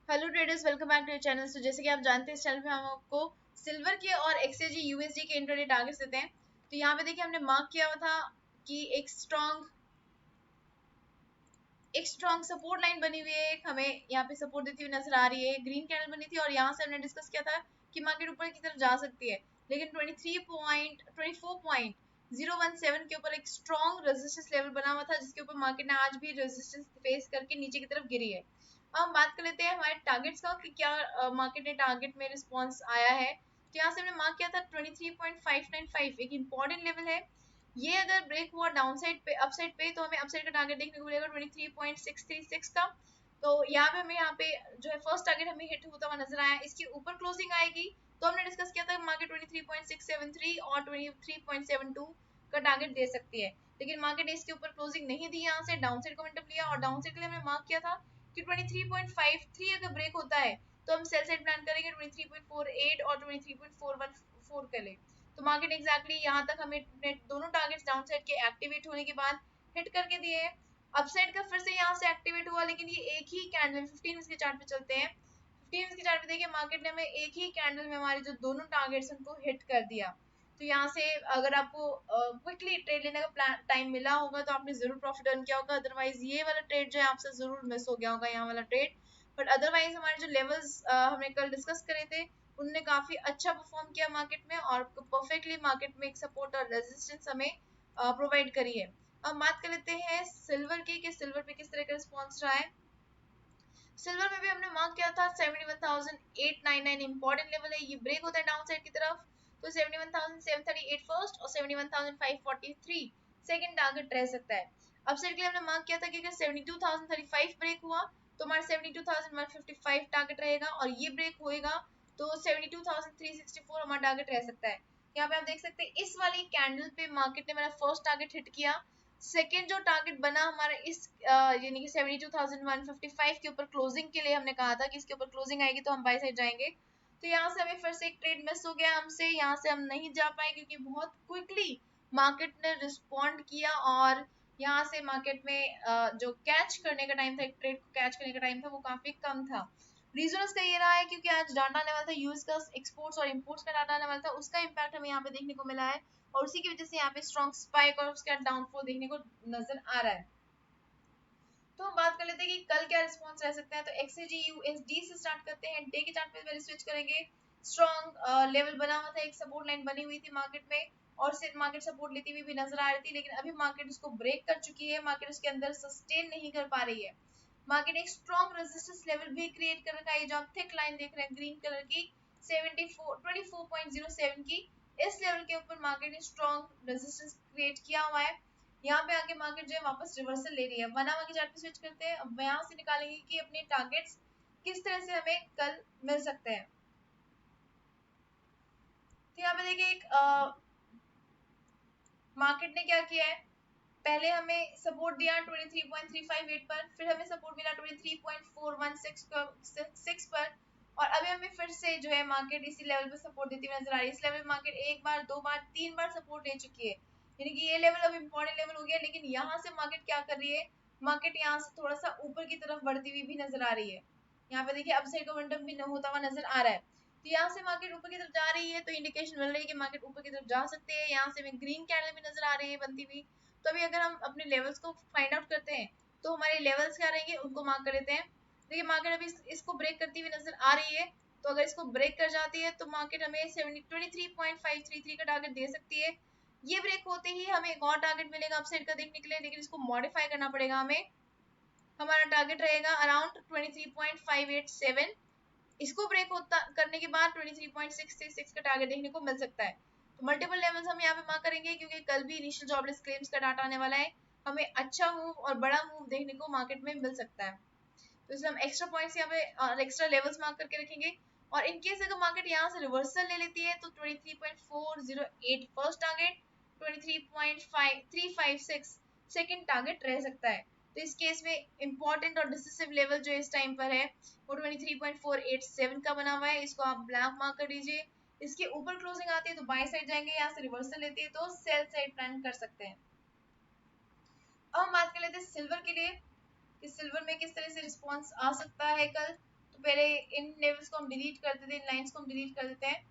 Hello traders, welcome back to your channel. तो जैसे कि आप जानते हैं, इस चैनल पे हम आपको सिल्वर के और एक्सजेजी यूएसडी के इंट्राडे टारगेट्स देते हैं। तो यहाँ पे देखिए हमने मार्क किया हुआ था कि एक स्ट्रॉन्ग सपोर्ट लाइन बनी हुई है, हमें यहाँ पे सपोर्ट देती हुई नजर आ रही है। ग्रीन कैंडल बनी थी और यहाँ से हमने डिस्कस किया था कि मार्केट ऊपर की तरफ जा सकती है, लेकिन 24.17 के ऊपर एक स्ट्रॉन्ग रेजिस्टेंस लेवल बना हुआ था, जिसके ऊपर मार्केट ने आज भी रेजिस्टेंस फेस करके नीचे की तरफ गिरी है। अब हम बात कर लेते हैं हमारे टारगेट्स का कि क्या मार्केट ने टारगेट में रिस्पॉन्स आया है। तो यहाँ से हमने मार्क किया था 23.595, एक इंपॉर्टेंट लेवल है। ये अगर ब्रेक हुआ डाउन साइड पे, अपसाइड पे, तो हमें अपसाइड का टारगेट देखने को मिलेगा 23.636 का। तो यहाँ पे जो है फर्स्ट टारगेट हमें हिट होता हुआ नजर आया। इसके ऊपर क्लोजिंग आएगी तो हमने डिस्कस किया था मार्केट 23.673 और 23.72 का टारगेट दे सकती है, लेकिन मार्केट ने इसके ऊपर क्लोजिंग नहीं दी, यहाँ से डाउन साइड का मोमेंटम लिया और डाउन साइड के लिए हमने मार्क किया था कि 23.53 अगर ब्रेक होता है तो हम सेल साइड प्लान करेंगे 23.48 और 23.414 के लिए। तो मार्केट एग्जैक्टली यहाँ तक हमें दोनों टारगेट्स डाउन साइड के एक्टिवेट होने के बाद हिट करके दिए हैं। अपसाइड का फिर से यहाँ से एक्टिवेट हुआ, लेकिन ये एक ही कैंडल 15 के चार्ट पे चलते हैं। 15 के चार्ट पे देखिए मार्केट ने हमें एक ही कैंडल में हमारे जो दोनों टारगेट्स उनको हिट कर दिया। तो यहाँ से अगर आपको क्विकली ट्रेड लेने का टाइम मिला होगा तो आपने जरूर प्रॉफिट अर्न किया होगा, अदरवाइज ये वाला ट्रेड जो है आपसे जरूर मिस हो गया होगा, यहाँ वाला ट्रेड। बट अदरवाइज हमारे जो लेवल्स हमने कल डिस्कस करे थे उनने काफी अच्छा परफॉर्म किया मार्केट में और परफेक्टली मार्केट में एक सपोर्ट और रेजिस्टेंस हमें प्रोवाइड करी है। अब बात कर लेते हैं सिल्वर की कि सिल्वर पे किस तरह का रिस्पॉन्स रहा है। सिल्वर में भी हमने मार्क किया था 71,899 इंपॉर्टेंट लेवल है। ये ब्रेक होता है डाउन साइड की तरफ तो 71,738 फर्स्ट और 71,543 सेकंड टारगेट रह सकता है। अपसाइड के लिए हमने मार्क किया था कि अगर 72,035 ब्रेक हुआ तो हमारा 72,155 टारगेट रहेगा और ये ब्रेक होएगा तो 72,364 हमारा टारगेट रह सकता है। यहाँ पे आप देख सकते हैं इस वाली कैंडल पे मार्केट ने मेरा फर्स्ट टारगेट हिट किया। सेकेंड जो टारगेट बना हमारा इस यानी कि 72,155 के ऊपर क्लोजिंग के लिए हमने कहा था कि इसके ऊपर क्लोजिंग आएगी तो हम बाय साइड जाएंगे। तो यहाँ से हमें फिर से एक ट्रेड मिस हो गया हमसे, यहाँ से हम नहीं जा पाए क्योंकि बहुत क्विकली मार्केट ने रिस्पॉन्ड किया और यहाँ से मार्केट में जो कैच करने का टाइम था, एक ट्रेड को कैच करने का टाइम था, वो काफी कम था। रीजन उसका ये रहा है क्योंकि आज डाटा आने वाला था यूएस का, एक्सपोर्ट्स और इंपोर्ट्स का डाटा आने वाला था, उसका इम्पैक्ट हमें यहाँ पे देखने को मिला है और उसी की वजह से यहाँ पे स्ट्रॉन्ग स्पाइक और उसका डाउनफॉल देखने को नजर आ रहा है। तो हम बात कर लेते हैं कि कल क्या रिस्पॉन्स रह सकता है। तो एक्सजी यूएसडी से स्टार्ट करते हैं। डे के चार्ट पे पहले स्विच करेंगे। स्ट्रॉन्ग लेवल बना हुआ था, एक सपोर्ट लाइन बनी हुई थी मार्केट में और सिर्फ मार्केट सपोर्ट लेती हुई भी नजर आ रही थी, लेकिन अभी मार्केट उसको ब्रेक कर चुकी है। मार्केट उसके अंदर सस्टेन नहीं कर पा रही है। मार्केट एक स्ट्रॉन्ग रेजिस्टेंस लेवल भी क्रिएट कर रखा है। जो आप थिक लाइन देख रहे हैं ग्रीन कलर की 24.07 की, इस लेवल के ऊपर मार्केट ने स्ट्रॉन्ग रेजिस्टेंस क्रिएट किया हुआ है। यहाँ पे आके मार्केट जो है वापस रिवर्सल ले रही है। 1 आवर के चार्ट पे स्विच करते हैं। अब यहाँ से निकालेंगे कि अपने टारगेट्स किस तरह से हमें कल मिल सकते हैं। तो यहाँ पे देखिए एक मार्केट ने क्या किया है, पहले हमें सपोर्ट दिया 23.358 पर, फिर हमें सपोर्ट मिला 23.416 पर और अभी हमें फिर से जो है मार्केट इसी लेवल पे सपोर्ट देती हुई नजर आ रही है। इस लेवल पे मार्केट एक बार, दो बार, तीन बार सपोर्ट ले चुकी है, यानी कि ये लेवल अब इम्पोर्टेंट लेवल हो गया। लेकिन यहाँ से मार्केट क्या कर रही है, मार्केट यहाँ से थोड़ा सा ऊपर की तरफ बढ़ती हुई भी नजर आ रही है। यहाँ पे देखिए अपसाइड का मोमेंटम भी होता हुआ नजर आ रहा है। तो यहाँ से मार्केट ऊपर की तरफ जा रही है तो इंडिकेशन मिल रही है कि मार्केट ऊपर की तरफ जा सकते हैं। यहाँ से हमें ग्रीन कैंडल भी नजर आ रही है बनती हुई। तो अभी अगर हम अपने लेवल्स को फाइंड आउट करते हैं तो हमारे लेवल्स क्या रहेंगे उनको मार्क कर लेते हैं। देखिए मार्केट अभी इसको ब्रेक करती हुई नजर आ रही है, तो अगर इसको ब्रेक कर जाती है तो मार्केट हमें 23.533 का टारगेट दे सकती है। ये ब्रेक होते ही हमें एक और टारगेट मिलेगा अपसाइड का देखने के लिए, लेकिन इसको मॉडिफाई करना पड़ेगा हमें। हमारा टारगेट रहेगा अराउंड 23.587। इसको ब्रेक होता करने के बाद 23.636 का टारगेट देखने को मिल सकता है। तो मल्टीपल लेवल्स हम यहाँ पे मार्क करेंगे क्योंकि कल भी इनिशियल जॉबलेस क्लेम्स का डाटा आने वाला है। हमें अच्छा मूव और बड़ा मूव देखने को मार्केट में मिल सकता है, तो इसलिए हम एक्स्ट्रा पॉइंट्स यहाँ पे और एक्स्ट्रा लेवल्स मार्क करके रखेंगे। और इन केस अगर मार्केट यहाँ से रिवर्सल ले लेती है तो 23.408 फर्स्ट टारगेट, 23.356 सेकंड टारगेट रह सकता है। तो इस केस में इंपॉर्टेंट और डिसिसिव लेवल जो इस टाइम पर है वो 23.487 का बना हुआ है, इसको आप ब्लैक मार्क कर दीजिए। इसके ऊपर क्लोजिंग आती है तो बाय साइड जाएंगे, यहाँ से रिवर्सल लेती है तो सेल साइड प्लान कर सकते हैं। अब हम बात कर लेते हैं सिल्वर के लिए कि सिल्वर में किस तरह से रिस्पॉन्स आ सकता है कल। तो पहले इन लेवल्स को हम डिलीट कर देते हैं, इन लाइंस को हम डिलीट कर देते हैं।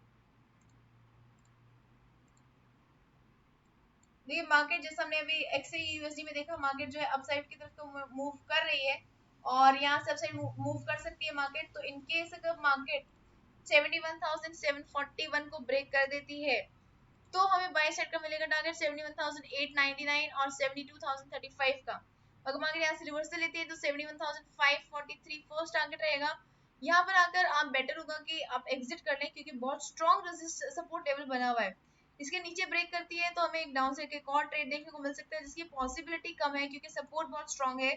देखिए मार्केट जैसे हमने अभी एक्सए यूएसडी में देखा, मार्केट जो है अपसाइड की तरफ तो मूव कर रही है और यहाँ से अपसाइड मूव कर सकती है मार्केट। तो इन केस अगर मार्केट 71,741 को ब्रेक कर देती है तो हमें बाय साइड का मिलेगा टारगेट 71,899 और 72,035 का। अगर मार्केट यहाँ से रिवर्सल लेती है तो 71,543 फर्स्ट टारगेट रहेगा। यहाँ पर आकर आप बेटर होगा कि आप एग्जिट कर लें क्योंकि बहुत स्ट्रॉन्ग सपोर्ट लेवल बना हुआ है। इसके नीचे ब्रेक करती है तो हमें एक डाउन साइड एक और ट्रेड देखने को मिल सकता है जिसकी पॉसिबिलिटी कम है क्योंकि सपोर्ट बहुत स्ट्रॉन्ग है।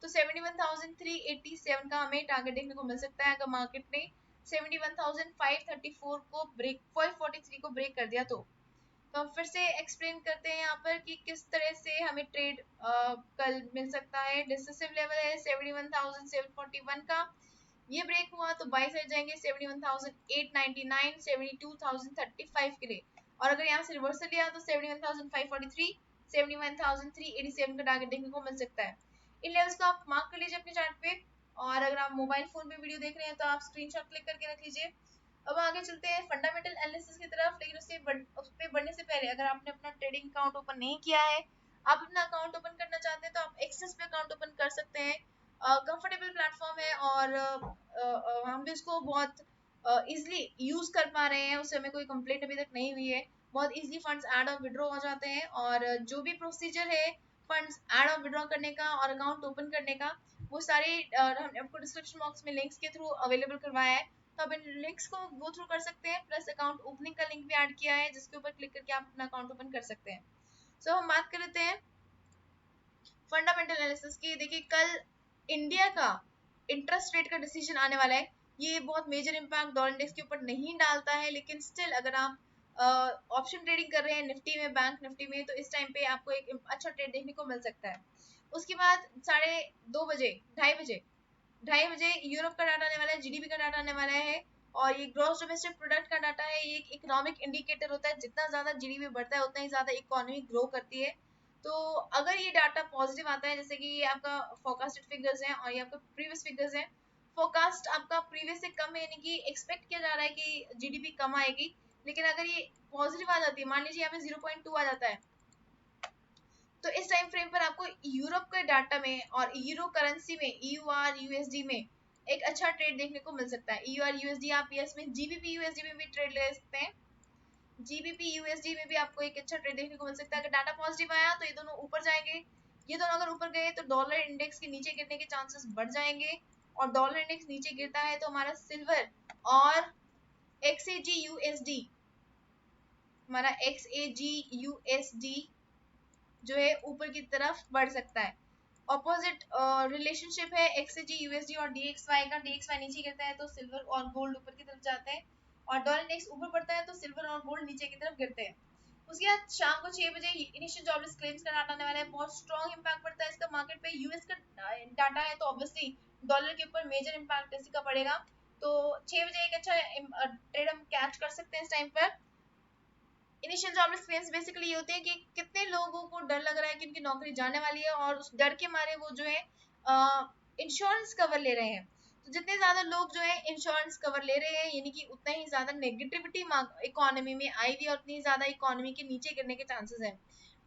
तो 71,387 का हमें टारगेट देखने को मिल सकता है अगर मार्केट ने 71,534 को ब्रेक 543 को ब्रेक कर दिया तो हम फिर से एक्सप्लेन करते हैं यहाँ पर कि किस तरह से हमें ट्रेड कल मिल सकता है। डिसिसिव लेवल है 71,741 का, ये ब्रेक हुआ तो बाई साइड जाएंगे 71,899 72,035 के लिए और अगर यहाँ से रिवर्सल लिया तो 71,543 71,387 का टारगेट देखने को मिल सकता है। इन लेवल्स को आप मार्क कर लीजिए अपने चार्ट पे और अगर आप मोबाइल फोन पे वीडियो देख रहे हैं तो आप स्क्रीनशॉट क्लिक करके रख लीजिए। अब आगे चलते हैं फंडामेंटल एनालिसिस की तरफ, लेकिन उस पे बढ़ने से पहले अगर आपने अपना ट्रेडिंग अकाउंट ओपन नहीं किया है, आप अपना अकाउंट ओपन करना चाहते हैं तो आप एक्सेस पे अकाउंट ओपन कर सकते हैं। कंफर्टेबल प्लेटफॉर्म है और हम भी इसको बहुत इजीली यूज कर पा रहे हैं, उससे हमें कोई कंप्लेंट अभी तक नहीं हुई है। बहुत इजीली फंड्स ऐड और विड्रॉ हो जाते हैं और जो भी प्रोसीजर है फंड्स ऐड और विड्रॉ करने का और अकाउंट ओपन करने का वो सारे हमने आपको डिस्क्रिप्शन बॉक्स में लिंक्स के थ्रू अवेलेबल करवाया है, तो आप इन लिंक्स को गो थ्रू कर सकते हैं। प्लस अकाउंट ओपनिंग का लिंक भी ऐड किया है जिसके ऊपर क्लिक करके आप अपना अकाउंट ओपन कर सकते हैं। सो हम बात कर लेते हैं फंडामेंटल एनालिसिस की। देखिए कल इंडिया का इंटरेस्ट रेट का डिसीजन आने वाला है, ये बहुत मेजर इम्पैक्ट डॉलर इंडेक्स के ऊपर नहीं डालता है, लेकिन स्टिल अगर आप ऑप्शन ट्रेडिंग कर रहे हैं निफ्टी में, बैंक निफ्टी में, तो इस टाइम पे आपको एक अच्छा ट्रेड देखने को मिल सकता है। उसके बाद 2:30 बजे 2:30 बजे यूरोप का डाटा आने वाला है, जीडीपी का डाटा आने वाला है और ये ग्रॉस डोमेस्टिक प्रोडक्ट का डाटा है। ये एक इकोनॉमिक इंडिकेटर होता है, जितना ज्यादा जीडीपी बढ़ता है उतना ही ज्यादा इकोनॉमी ग्रो करती है। तो अगर ये डाटा पॉजिटिव आता है, जैसे कि ये आपका फोरकास्टेड फिगर्स हैं और ये आपका प्रीवियस फिगर्स हैं, फोरकास्ट आपका प्रीवियस से कम है यानी कि एक्सपेक्ट किया जा रहा है कि जीडीपी कम आएगी, लेकिन अगर ये पॉजिटिव आ जाती है, मान लीजिए यहाँ पे 0.2 आ जाता है, तो इस टाइम फ्रेम पर आपको यूरोप के डाटा में और यूरो करेंसी में ईयूआर यूएसडी में एक अच्छा ट्रेड देखने को मिल सकता है। ईयूआर यूएसडी आप यस में जीबीपी यूएसडी में भी ट्रेड ले सकते हैं, जीबीपी यूएसडी में भी आपको एक अच्छा ट्रेड देखने को मिल सकता है। अगर डाटा पॉजिटिव आया तो ये दोनों ऊपर जाएंगे, ये दोनों अगर ऊपर गए तो डॉलर इंडेक्स के नीचे गिरने के चांसेस बढ़ जाएंगे और डॉलर इंडेक्स नीचे गिरता है तो हमारा सिल्वर और एक्सएजी यूएसडी हमारा एक्सएजी यूएसडी जो है ऊपर की तरफ बढ़ सकता है। ऑपोजिट रिलेशनशिप है एक्सजी यूएसडी और डीएक्सवाई का, डीएक्सवाई नीचे गिरता है तो सिल्वर और गोल्ड ऊपर की तरफ जाते हैं और डॉलर इंडेक्स ऊपर बढ़ता है तो सिल्वर और गोल्ड नीचे की तरफ गिरते हैं। उसके बाद शाम को 6 बजे इनिशियल जॉबलेस क्लेम्स का डाटा आने वाला है, बहुत स्ट्रॉन्ग इंपैक्ट पड़ता है इसका मार्केट पे। यूएस का डाटा है तो ऑब्वियसली डॉलर के ऊपर मेजर इंपैक्ट इसी का पड़ेगा, तो 6 बजे एक अच्छा ट्रेड हम कैच कर सकते हैं इस टाइम पर। इनिशियल जॉबलेस क्लेम्स बेसिकली ये होते हैं कि कितने लोगों को डर लग रहा है कि उनकी नौकरी जाने वाली है और उस डर के मारे वो जो है इंश्योरेंस कवर ले रहे हैं। तो जितने ज्यादा लोग जो है इंश्योरेंस कवर ले रहे हैं यानी कि उतना ही ज्यादा नेगेटिविटी इकोनॉमी में आएगी और उतनी ज्यादा इकोनॉमी के नीचे गिरने के चांसेस हैं।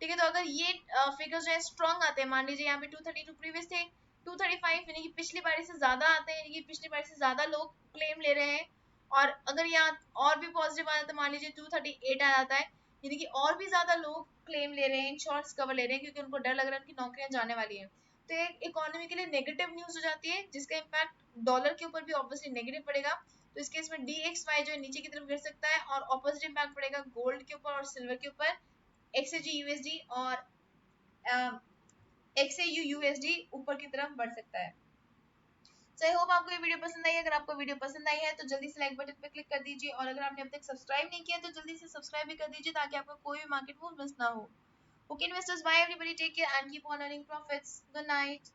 ठीक है, तो अगर ये फिगर्स जो है स्ट्रॉन्ग आते हैं, मान लीजिए यहाँ पे 232 प्रीवियस थे, 235 यानी कि पिछली बारी से ज्यादा आते हैं, यानी कि पिछली बारी से ज्यादा लोग क्लेम ले रहे हैं और अगर यहाँ और भी पॉजिटिव आ जाता है, मान लीजिए 238 आ जाता है, यानी कि और भी ज्यादा लोग क्लेम ले रहे हैं, इंश्योरेंस कवर ले रहे हैं क्योंकि उनको डर लग रहा है उनकी नौकरियां जाने वाली है। तो एक इकोनॉमी के लिए नेगेटिव न्यूज हो जाती है जिसका इम्पैक्ट डॉलर के ऊपर भी ऑब्वियसली नेगेटिव पड़ेगा। तो इस केस में डीएक्सवाई जो है नीचे की तरफ गिर सकता है और ऑपोजिट इम्पैक्ट पड़ेगा गोल्ड के ऊपर और सिल्वर के ऊपर, एक्सजी यूएसडी और एक्सएयू यूएसडी ऊपर की तरफ बढ़ सकता है। सो आई होप आपको ये वीडियो पसंद आई है। अगर आपको वीडियो पसंद आई है तो जल्दी से लाइक बटन पे क्लिक कर दीजिए और अगर आपने अब तक सब्सक्राइब नहीं किया तो जल्दी से सब्सक्राइब भी कर दीजिए ताकि आपका कोई भी मार्केट मूव मिस ना हो। Okay investors, bye everybody, take care and keep on earning profits. Good night.